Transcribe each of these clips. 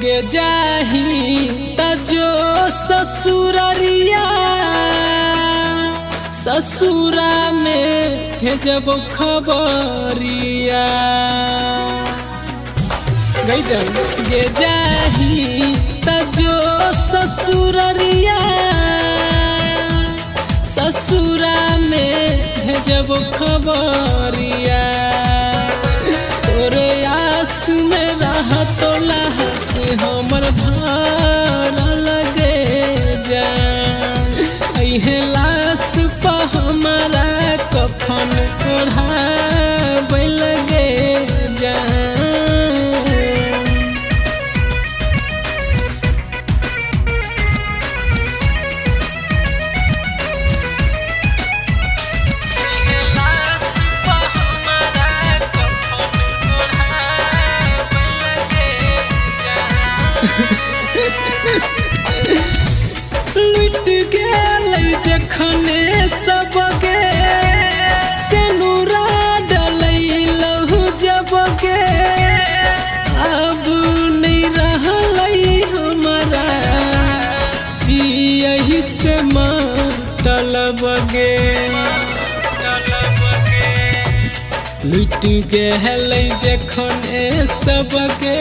गे जाही तजो ससुररिया ससुरा में भेजब खबरिया गे जाही तजो ससुररिया ससुरा में भेजब खबरिया तोरे आस में रहत लास हमर भार लगे जा अहे लाश पा हमारा कफन ओढ़ाब लगे जा लुट गेल जखने सबके सेनुरा डलैलहु जबके अब नहीं रहलै हमारा जियहि से मतलबगे लुट गेल जखने सबके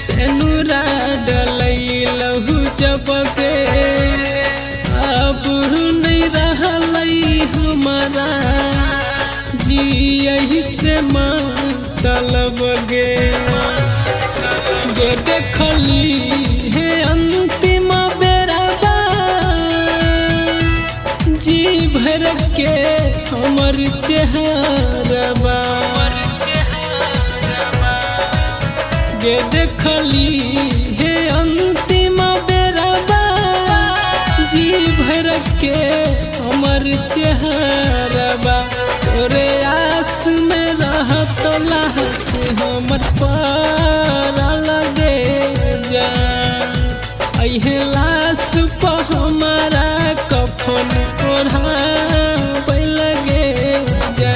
सेनुरा डलैलहु जबके अब नहीं रहलै हमारा जियहि से मतलबगे गे देखली हे अंतिम बेराबा जी भर के हमर चेहरबा गे देखली हे अंतिम बेराबा जी भर के हमर चेहरबा तोरे आस में रहत लाश हमर पार लगे जा अहे लाश पा हमारा कफन ओढ़ाब लगे जा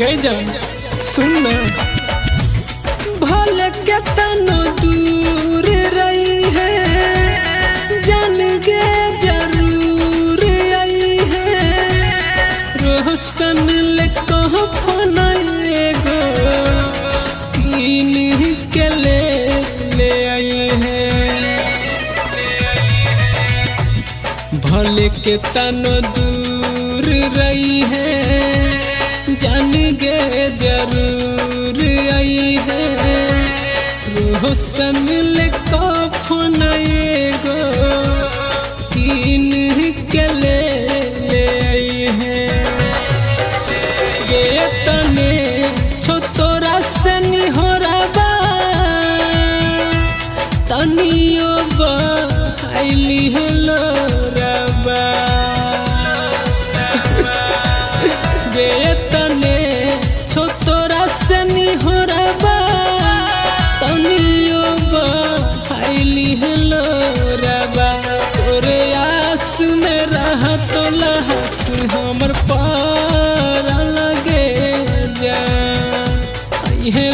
गई जान सुन भले के तनो दूर रही है जान गे जरूर आई है रोशन ले कहो फोन एगो तीन के ले आई है भले के तनो दूर रही है जान गे जरूर आई है रोशन ले कफन एगो तीन के ले आई है गे तने छो तोरा से निहोराबा तनियो बहाइली हेलो रबा गे तने छो तोरा से निहोराबा तनियो बहाइली हेलो रबा तोरे आस में रहत लाश हमर पार लगे जा अहे